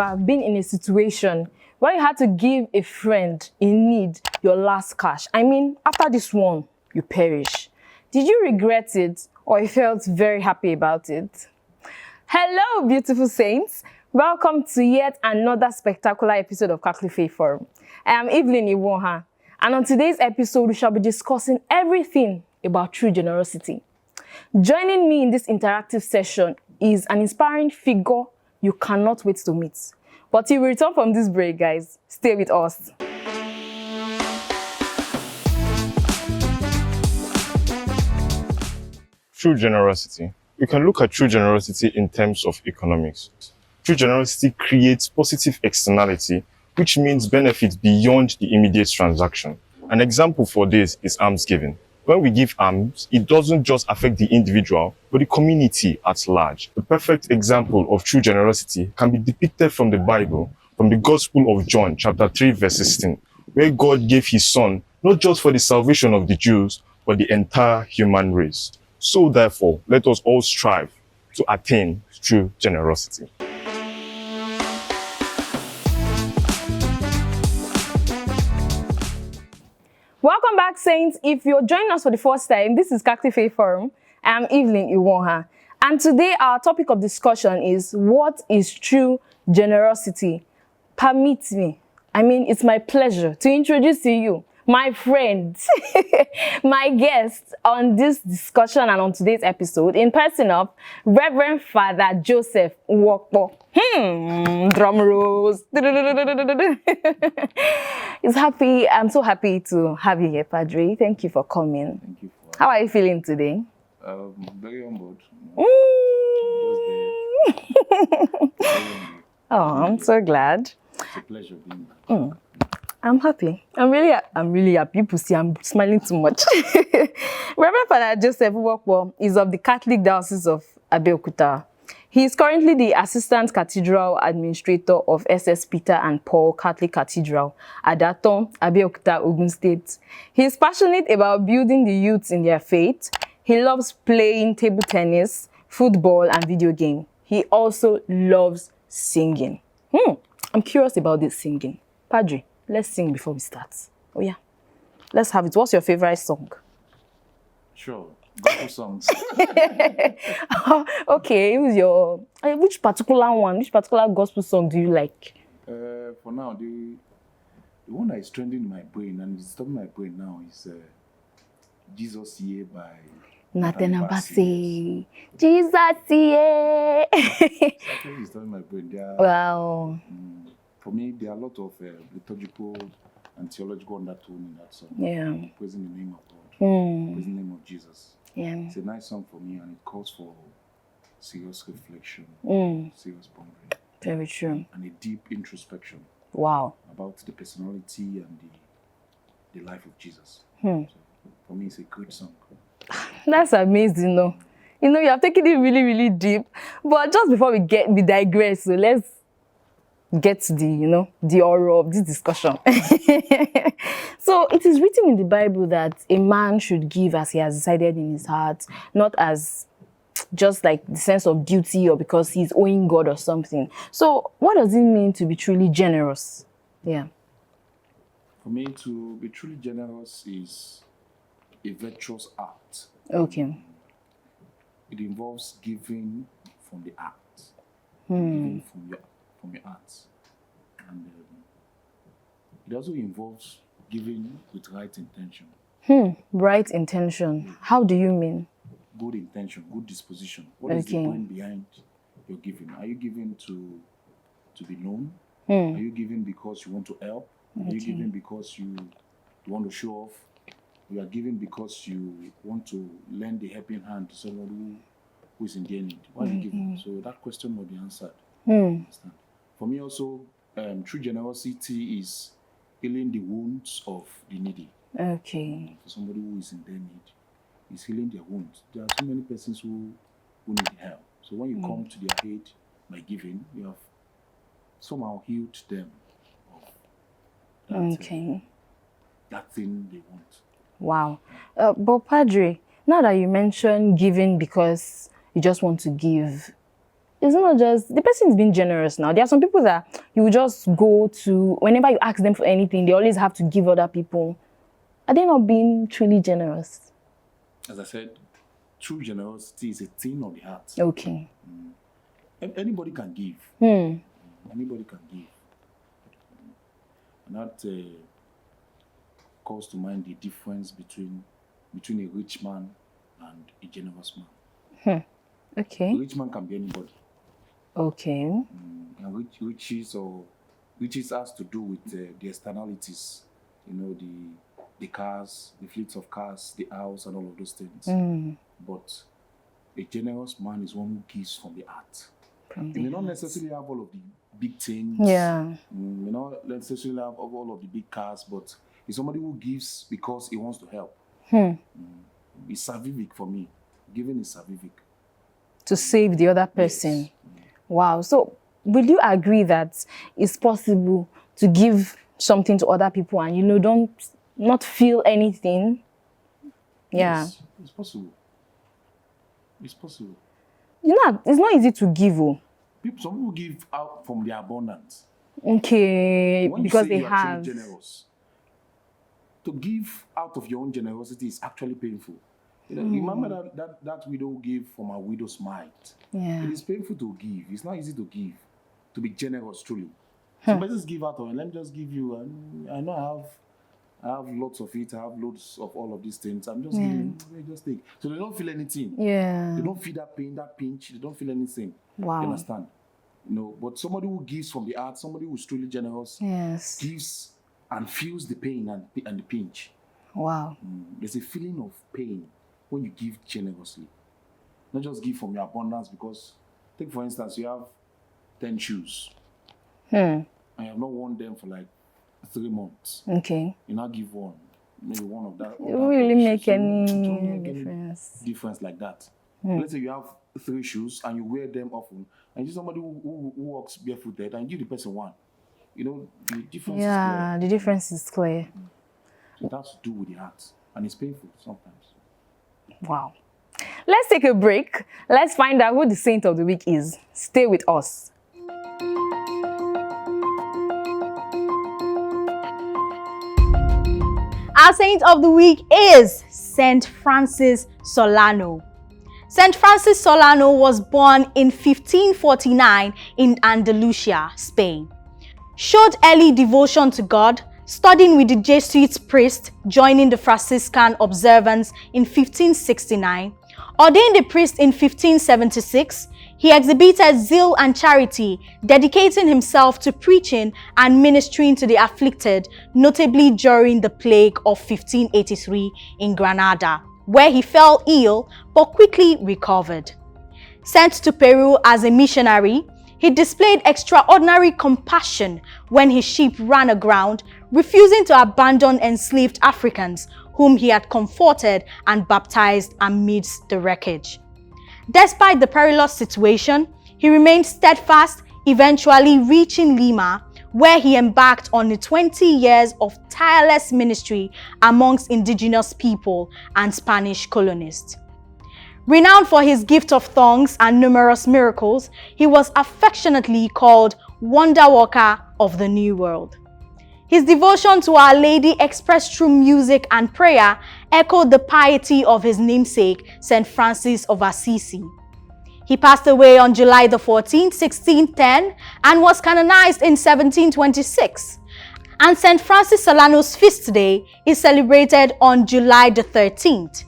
ever been in a situation where you had to give a friend in need your last cash? I mean, after this one, you perish. Did you regret it or you felt very happy about it? Hello, beautiful saints. Welcome to yet another spectacular episode of Catholic Faith Forum. I am Evelyn Iwonha, and on today's episode, we shall be discussing everything about true generosity. Joining me in this interactive session is an inspiring figure you cannot wait to meet. But he will return from this break, guys. Stay with us. True generosity. We can look at true generosity in terms of economics. True generosity creates positive externality, which means benefits beyond the immediate transaction. An example for this is almsgiving. When we give alms, it doesn't just affect the individual, but the community at large. The perfect example of true generosity can be depicted from the Bible, from the Gospel of John, chapter 3, verse 16, where God gave his son, not just for the salvation of the Jews, but the entire human race. So therefore, let us all strive to attain true generosity. Welcome back, Saints. If you're joining us for the first time, this is Catholic Faith Forum. I'm Evelyn Iwonha. And today our topic of discussion is, what is true generosity? Permit me, it's my pleasure to introduce to you my friend, my guest on this discussion and on today's episode, in person of Reverend Father Joseph Nwokpo. Drum rolls. I'm so happy to have you here, Padre. Thank you for coming. Thank you for. How are you feeling today? Very humbled. Oh, I'm so glad. It's a pleasure being here. I'm happy. I'm really happy. People see I'm smiling too much. Reverend Father Joseph Nwokpo is of the Catholic Diocese of Abeokuta. He is currently the Assistant Cathedral Administrator of SS Peter and Paul Catholic Cathedral, Adaton, Abeokuta, Ogun State. He is passionate about building the youth in their faith. He loves playing table tennis, football, and video game. He also loves singing. I'm curious about this singing. Padre, let's sing before we start. Oh yeah, let's have it. What's your favorite song? Sure. Gospel songs. Okay, who's your which particular one? Which particular gospel song do you like? For now, the one that is trending in my brain and is stopping my brain now is Jesus Ye by Nathaniel Bassey. Jesus Ye. It's actually stopping my brain. Wow. For me, there are a lot of liturgical and theological undertone in that song. Yeah. Praising the name of God. Praising the name of Jesus. Yeah. It's a nice song for me, and it calls for serious reflection, serious pondering. Very true. And a deep introspection. Wow. About the personality and the life of Jesus. So for me, it's a good song. That's amazing, no? You have taken it really, really deep. But just before we digress, so let's get to the horror of this discussion. So it is written in the Bible that a man should give as he has decided in his heart, not as just like the sense of duty or because he's owing God or something. So what does it mean to be truly generous? Yeah. For me, to be truly generous is a virtuous act. Okay. It involves giving from the act, giving from your heart. And it also involves giving with right intention. Right intention. How do you mean? Good intention, good disposition. What is the point behind your giving? Are you giving to be known? Are you giving because you want to help? Are you giving because you want to show off? You are giving because you want to lend a helping hand to someone who is in their need. Why are you giving? So that question will be answered. Understand? For me also, true generosity is healing the wounds of the needy. Okay. For somebody who is in their need, is healing their wounds. There are so many persons who need help. So when you come to their aid by giving, you have somehow healed them of that thing they want. Wow. But Padre, now that you mentioned giving because you just want to give, it's not just the person is being generous now. There are some people that you will just go to whenever you ask them for anything, they always have to give other people. Are they not being truly generous? As I said, true generosity is a thing of the heart. Okay. Anybody can give. Anybody can give. And that calls to mind the difference between a rich man and a generous man. Okay. A rich man can be anybody. Okay. And riches has to do with the externalities, the cars, the fleets of cars, the house, and all of those things. But a generous man is one who gives from the heart. He may not necessarily have all of the big things. Yeah. May not necessarily have all of the big cars, but he's somebody who gives because he wants to help. It's salvific for me. Giving is salvific. To save the other person. Yes. Wow. So, will you agree that it's possible to give something to other people and don't not feel anything? Yeah. Yes, it's possible. It's possible. It's not easy to give. Some people give out from their abundance. Okay, When because you say they you are have. truly generous, to give out of your own generosity is actually painful. Remember that widow gave from her widow's mite. Yeah. It is painful to give. It's not easy to give, to be generous truly. Some persons give out of, let me just give you. I know I have lots of it. I have loads of all of these things. I'm just giving. Just take. So they don't feel anything. Yeah. They don't feel that pain, that pinch. They don't feel anything. Wow. You understand? But somebody who gives from the heart, somebody who is truly generous, Yes. gives and feels the pain and the pinch. Wow. There's a feeling of pain when you give generously. Not just give from your abundance, because take for instance, you have 10 shoes and you have not worn them for like 3 months. Okay. You now give one, maybe one of that. It won't really make So any it won't make any difference. difference like that. Let's say you have 3 shoes and you wear them often, and you see somebody who walks barefooted and you give the person one. The difference Yeah, is the difference is clear. clear. It has to do with the heart, and it's painful sometimes. Wow. Let's take a break. Let's find out who the saint of the week is. Stay with us. Our saint of the week is Saint Francis Solano. Saint Francis Solano was born in 1549 in Andalusia, Spain. Showed early devotion to God, studying with the Jesuit priest, joining the Franciscan observance in 1569. Ordained a priest in 1576, he exhibited zeal and charity, dedicating himself to preaching and ministering to the afflicted, notably during the plague of 1583 in Granada, where he fell ill but quickly recovered. Sent to Peru as a missionary, he displayed extraordinary compassion when his ship ran aground, refusing to abandon enslaved Africans whom he had comforted and baptized amidst the wreckage. Despite the perilous situation, he remained steadfast, eventually reaching Lima, where he embarked on 20 years of tireless ministry amongst indigenous people and Spanish colonists. Renowned for his gift of tongues and numerous miracles, he was affectionately called Wonder Worker of the New World. His devotion to Our Lady, expressed through music and prayer, echoed the piety of his namesake, St. Francis of Assisi. He passed away on July the 14th, 1610, and was canonized in 1726. And St. Francis Solano's feast day is celebrated on July the 13th,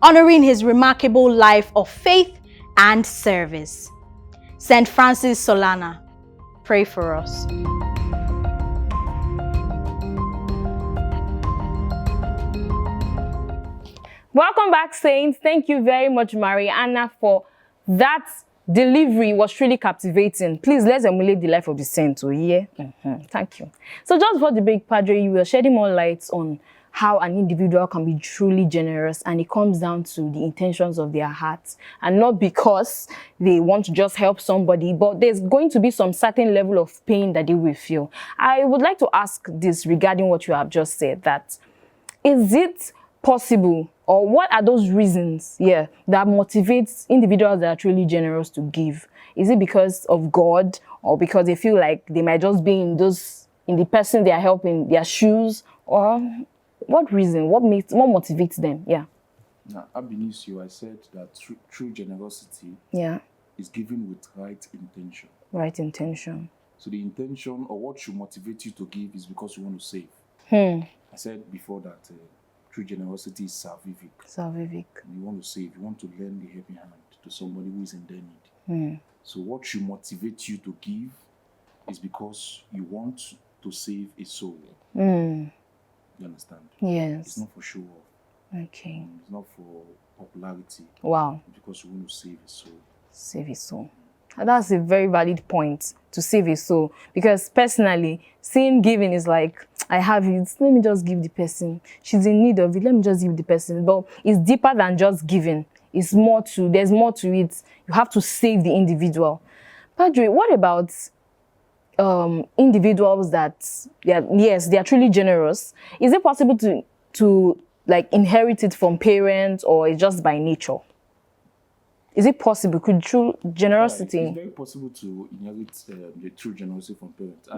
honoring his remarkable life of faith and service. St. Francis Solano, pray for us. Welcome back, Saints. Thank you very much, Mariana, for that delivery. Was truly captivating. Please, let's emulate the life of the saint. Thank you. So just for the break, Padre, you were shedding more light on how an individual can be truly generous, and it comes down to the intentions of their hearts, and not because they want to just help somebody, but there's going to be some certain level of pain that they will feel. I would like to ask this regarding what you have just said, that is it possible, or what are those reasons, that motivates individuals that are truly generous to give? Is it because of God, or because they feel like they might just be in the person they are helping, their shoes, or what reason? What motivates them? Yeah. Now, ab initio, I said that true generosity is given with right intention. Right intention. So the intention, or what should motivate you to give, is because you want to save. I said before that true generosity is salvific. Salvific. You want to save. You want to lend a helping hand to somebody who is in their need. So what should motivate you to give is because you want to save a soul. You understand? Yes. It's not for show off. Okay. It's not for popularity. Wow. It's because you want to save a soul. Save a soul. And that's a very valid point, to save a soul. Because personally, seeing giving is like, I have it, let me just give the person. She's in need of it, let me just give the person. But it's deeper than just giving. There's more to it. You have to save the individual. Padre, what about individuals that, they are truly generous? Is it possible to like inherit it from parents, or it's just by nature? Is it possible? Could true generosity? It's very possible to inherit the true generosity from parents.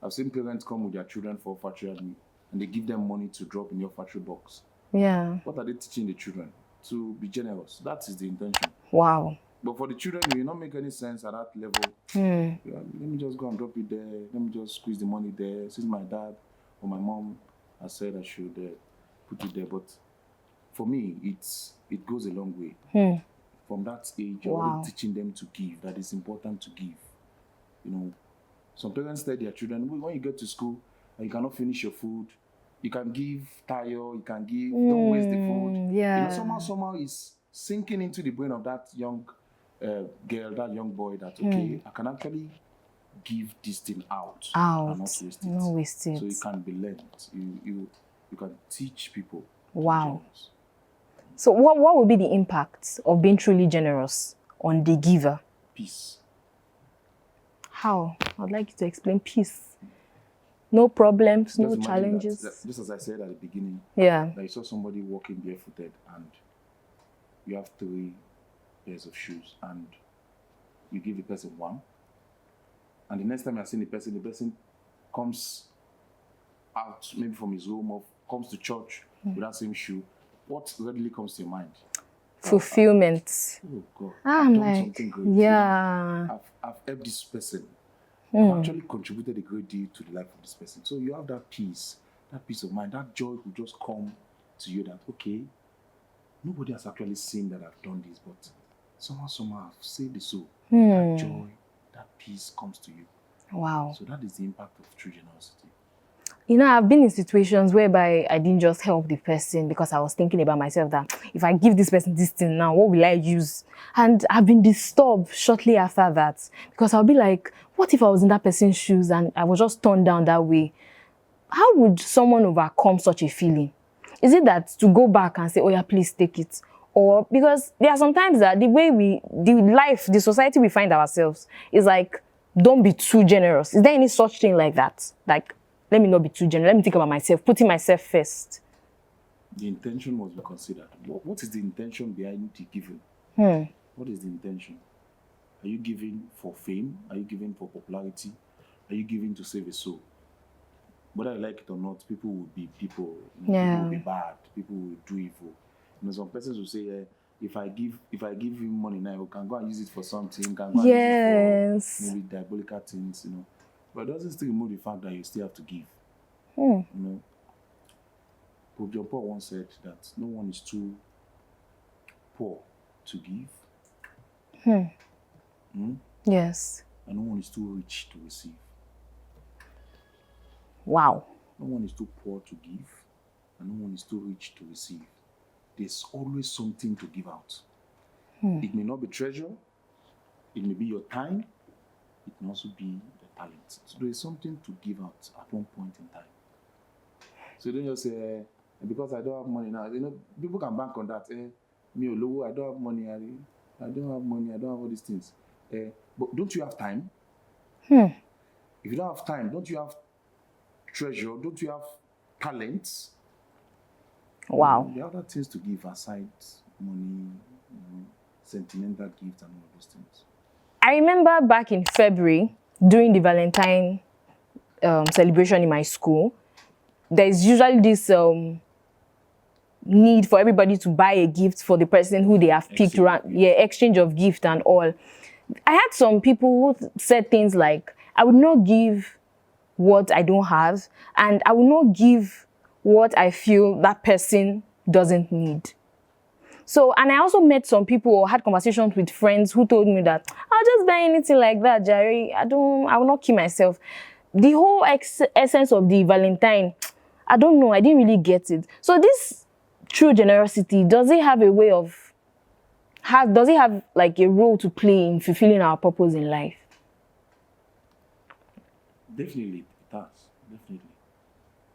I've seen parents come with their children for orphanage, and they give them money to drop in your orphanage box. Yeah. What are they teaching the children? To be generous. That is the intention. Wow. But for the children, it will not make any sense at that level. Let me just go and drop it there. Let me just squeeze the money there. Since my dad or my mom has said I should put it there. But for me, it goes a long way. From that age, you're already teaching them to give. That it's important to give. You know, some parents tell their children, when you get to school and you cannot finish your food, you can give tire, you can give, don't waste the food. Yeah. You know, somehow it's sinking into the brain of that young girl, that young boy, that okay, I can actually give this thing out and not waste it. Not waste it. So it can be learned. You can teach people. Wow. So what would be the impact of being truly generous on the giver? Peace. How? I'd like you to explain peace. No problems, no challenges. Just as I said at the beginning, that you saw somebody walking barefooted and you have 3 pairs of shoes and you give the person one, and the next time you're seeing the person comes out maybe from his home or comes to church with that same shoe. What readily comes to your mind? Fulfillment. Oh God! I'm I've done like, something great. I've helped this person. I've actually contributed a great deal to the life of this person. So you have that peace of mind, that joy will just come to you that, okay, nobody has actually seen that I've done this, but somehow I've saved the soul. That joy, that peace comes to you. Wow. So that is the impact of true generosity. You know, I've been in situations whereby I didn't just help the person because I was thinking about myself that if I give this person this thing now, what will I use? And I've been disturbed shortly after that because I'll be like, what if I was in that person's shoes and I was just turned down that way? How would someone overcome such a feeling? Is it that to go back and say, oh yeah, please take it? Or because there are sometimes that the society we find ourselves is like, don't be too generous. Is there any such thing like that? Like, let me not be too generous. Let me think about myself, putting myself first. The intention must be considered. What is the intention behind the giving? What is the intention? Are you giving for fame? Are you giving for popularity? Are you giving to save a soul? Whether I like it or not, people will be people. People will be bad. People will do evil. You know, some persons will say, if I give him money now, he can go and use it for something. Can go and use it for maybe diabolical things, you know. But it doesn't still remove the fact that you still have to give. You know, Pope John Paul once said that no one is too poor to give. Yes. And no one is too rich to receive. Wow. No one is too poor to give, and no one is too rich to receive. There's always something to give out. It may not be treasure. It may be your time. It may also be talent. So there is something to give out at one point in time. So you don't just say, because I don't have money now. You know, people can bank on that. Me or I don't have money. I don't have money. I don't have all these things. But don't you have time? If you don't have time, don't you have treasure? Don't you have talents? Wow. There are other things to give aside money, sentimental gifts and all those things. I remember back in February, during the Valentine celebration in my school, there's usually this need for everybody to buy a gift for the person who they have picked around. Yeah, exchange of gift and all. I had some people who said things like, I would not give what I don't have, and I will not give what I feel that person doesn't need. So, and I also met some people or had conversations with friends who told me that I'll just buy anything like that, Jerry. I will not kill myself. The whole essence of the Valentine, I don't know. I didn't really get it. So this true generosity, does it have a way of, does it have like a role to play in fulfilling our purpose in life? Definitely, it does. Definitely,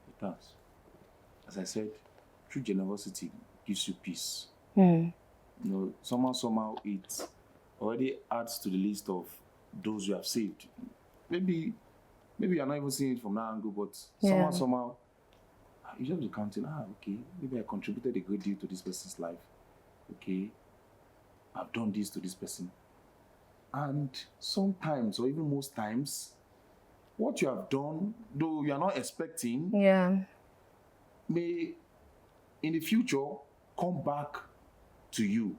it does. As I said, true generosity gives you peace. Somehow it already adds to the list of those you have saved. Maybe you're not even seeing it from that angle, but somehow you just be counting, okay, maybe I contributed a great deal to this person's life. Okay, I've done this to this person. And sometimes, or even most times, what you have done, though you are not expecting, may in the future come back to you.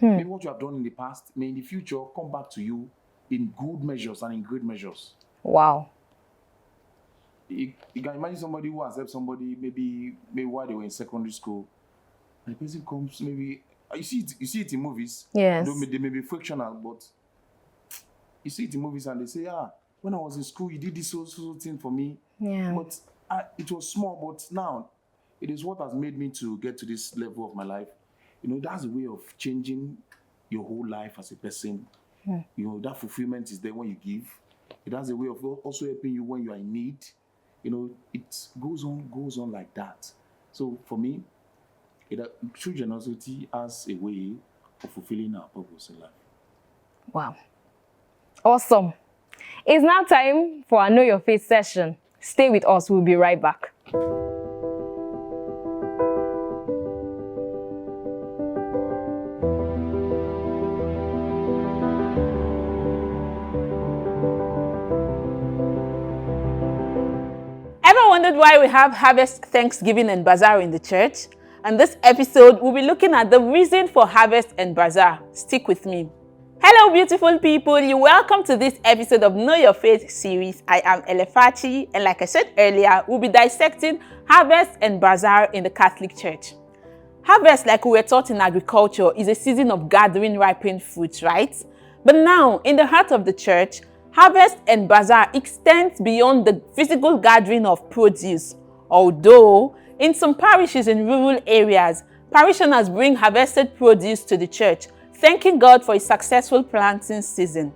Maybe what you have done in the past may in the future come back to you in good measures and in great measures. Wow. You can imagine somebody who has helped somebody maybe while they were in secondary school. And the person comes, maybe you see it in movies. Yes. They may be fictional, but you see it in movies and they say, when I was in school, you did this so thing for me. Yeah. But it was small, but now it is what has made me to get to this level of my life. That's a way of changing your whole life as a person. That fulfillment is there when you give. It has a way of also helping you when you are in need. It goes on like that. So for me, true generosity as a way of fulfilling our purpose in life. Wow. Awesome. It's now time for our Know Your Faith session. Stay with us. We'll be right back. Wondered why we have Harvest, Thanksgiving and Bazaar in the church? And this episode, we'll be looking at the reason for Harvest and Bazaar. Stick with me. Hello, beautiful people. You're welcome to this episode of Know Your Faith series. I am Elefachi, and like I said earlier, we'll be dissecting Harvest and Bazaar in the Catholic Church. Harvest, like we were taught in agriculture, is a season of gathering ripened fruits, right? But now, in the heart of the church, Harvest and Bazaar extends beyond the physical gathering of produce. Although, in some parishes in rural areas, parishioners bring harvested produce to the church, thanking God for a successful planting season.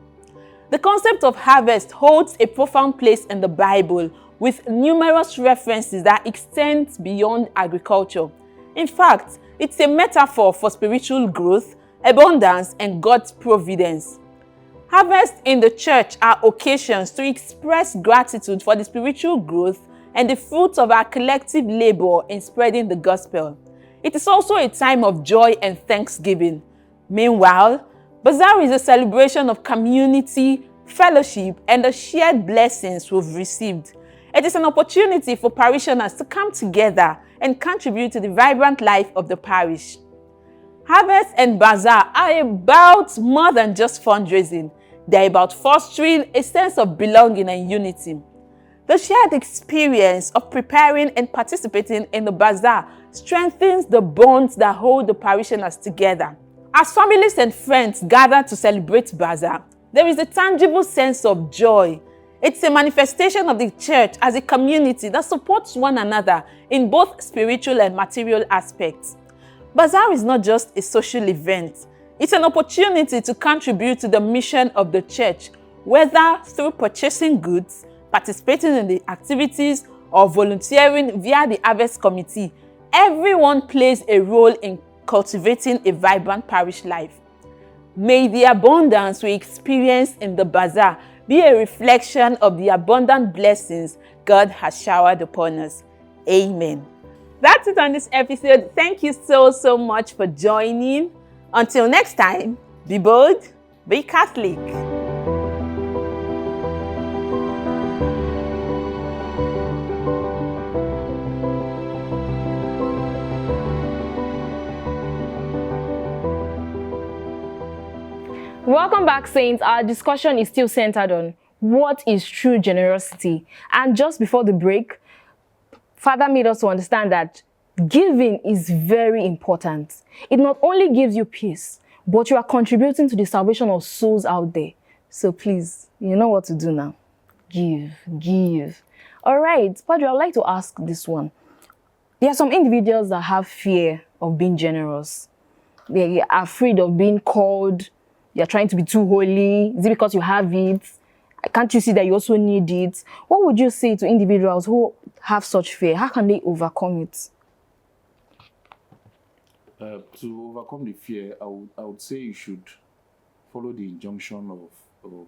The concept of harvest holds a profound place in the Bible, with numerous references that extend beyond agriculture. In fact, it's a metaphor for spiritual growth, abundance, and God's providence. Harvests in the church are occasions to express gratitude for the spiritual growth and the fruits of our collective labor in spreading the gospel. It is also a time of joy and thanksgiving. Meanwhile, Bazaar is a celebration of community, fellowship, and the shared blessings we've received. It is an opportunity for parishioners to come together and contribute to the vibrant life of the parish. Harvest and Bazaar are about more than just fundraising. They're about fostering a sense of belonging and unity. The shared experience of preparing and participating in the Bazaar strengthens the bonds that hold the parishioners together. As families and friends gather to celebrate Bazaar, there is a tangible sense of joy. It's a manifestation of the church as a community that supports one another in both spiritual and material aspects. Bazaar is not just a social event. It's an opportunity to contribute to the mission of the church, whether through purchasing goods, participating in the activities, or volunteering via the Harvest Committee. Everyone plays a role in cultivating a vibrant parish life. May the abundance we experience in the Bazaar be a reflection of the abundant blessings God has showered upon us. Amen. That's it on this episode. Thank you so much for joining. Until next time, be bold, be Catholic. Welcome back, Saints. Our discussion is still centered on what is true generosity. And just before the break, Father made us to understand that giving is very important. It not only gives you peace, but you are contributing to the salvation of souls out there. So please, you know what to do now. Give. All right, Padre, I'd like to ask this one. There are some individuals that have fear of being generous. They are afraid of being called. You're trying to be too holy. Is it because you have it? Can't you see that you also need it? What would you say to individuals who have such fear? How can they overcome it? To overcome the fear, I would say you should follow the injunction of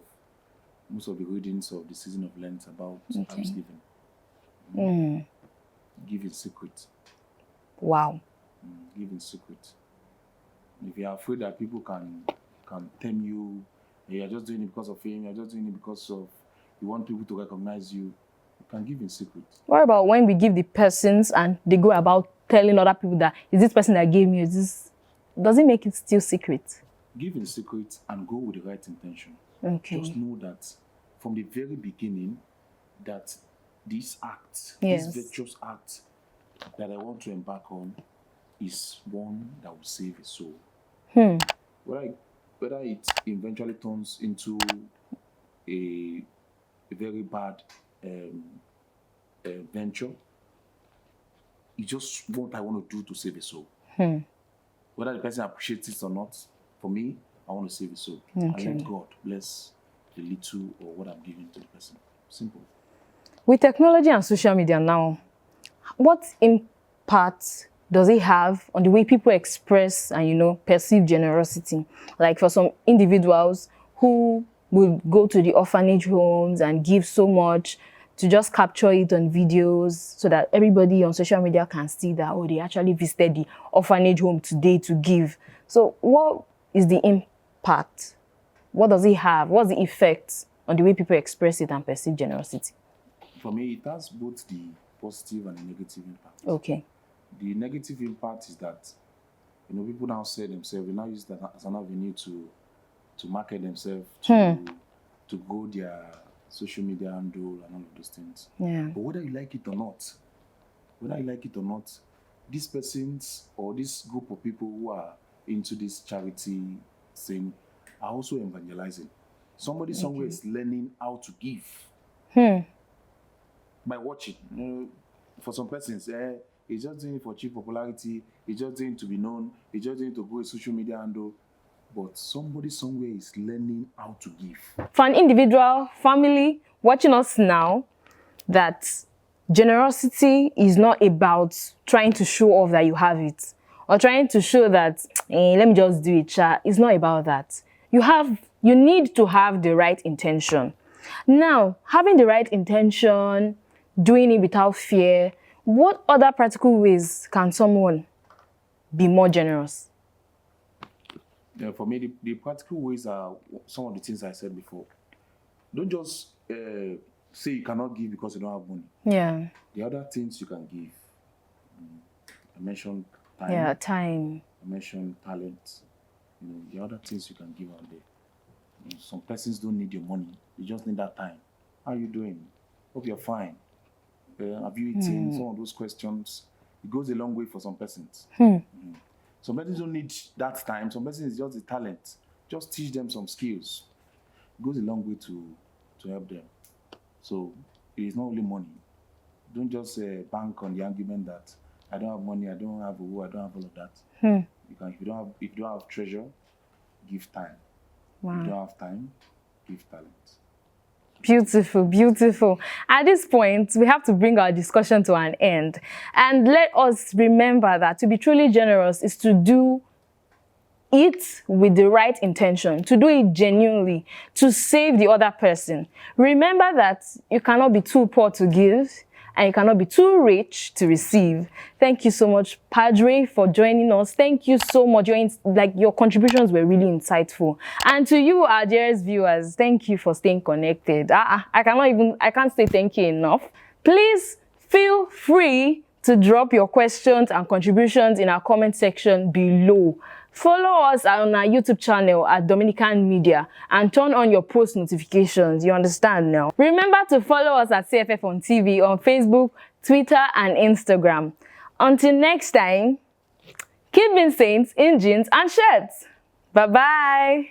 most of the readings of the season of Lent about thanksgiving. Give in secret. Wow. Give in secret. If you're afraid that people can tame you, you're just doing it because of fame, you're just doing it because of you want people to recognize you, you can give in secret. What about when we give the persons and they go about telling other people that, is this person that gave me, does it make it still secret? Give in secret and go with the right intention. Okay. Just know that from the very beginning that this act, Yes. this virtuous act that I want to embark on is one that will save a soul. Whether it eventually turns into a very bad venture, it's just what I want to do to save a soul. Whether the person appreciates it or not, for me, I want to save a soul. Okay. And let God bless the little or what I'm giving to the person. Simple. With technology and social media now, what impact does it have on the way people express and, perceive generosity? Like for some individuals who will go to the orphanage homes and give so much to just capture it on videos so that everybody on social media can see that, oh, they actually visited the orphanage home today to give. So what is the impact? What does it have? What's the effect on the way people express it and perceive generosity? For me, it has both the positive and the negative impact. Okay. The negative impact is that, people now say themselves, they now use that as an avenue to market themselves, to grow their social media handle and all of those things. Yeah. But whether you like it or not, these persons or this group of people who are into this charity thing are also evangelizing. Somebody somewhere is learning how to give by watching. For some persons, he's just doing it for cheap popularity, he's just doing it to be known, he's just doing it to grow a social media handle. But somebody somewhere is learning how to give. For an individual, family watching us now, that generosity is not about trying to show off that you have it or trying to show that, let me just do it. It's not about that. You need to have the right intention. Now, having the right intention, doing it without fear, what other practical ways can someone be more generous? Yeah, for me, the practical ways are some of the things I said before. Don't just say you cannot give because you don't have money. Yeah. The other things you can give. I mentioned time. Yeah, time. I mentioned talent. The other things you can give out there. Some persons don't need your money. They just need that time. How are you doing? Hope you're fine. Have you eaten? Some of those questions. It goes a long way for some persons. Some persons don't need that time. Some persons is just the talent. Just teach them some skills. It goes a long way to help them. So it is not only money. Don't just bank on the argument that I don't have money, I don't have I don't have all of that. If you don't have treasure, give time. Wow. If you don't have time, give talent. Beautiful, beautiful. At this point, we have to bring our discussion to an end. And let us remember that to be truly generous is to do it with the right intention, to do it genuinely, to save the other person. Remember that you cannot be too poor to give, and you cannot be too rich to receive. Thank you so much, Padre, for joining us. Thank you so much. Your contributions were really insightful. And to you, our dearest viewers, thank you for staying connected. I can't say thank you enough. Please feel free to drop your questions and contributions in our comment section below. Follow us on our YouTube channel at Dominican Media and turn on your post notifications. You understand now? Remember to follow us at CFF on TV on Facebook, Twitter, and Instagram. Until next time, keep being saints in jeans and shirts. Bye-bye.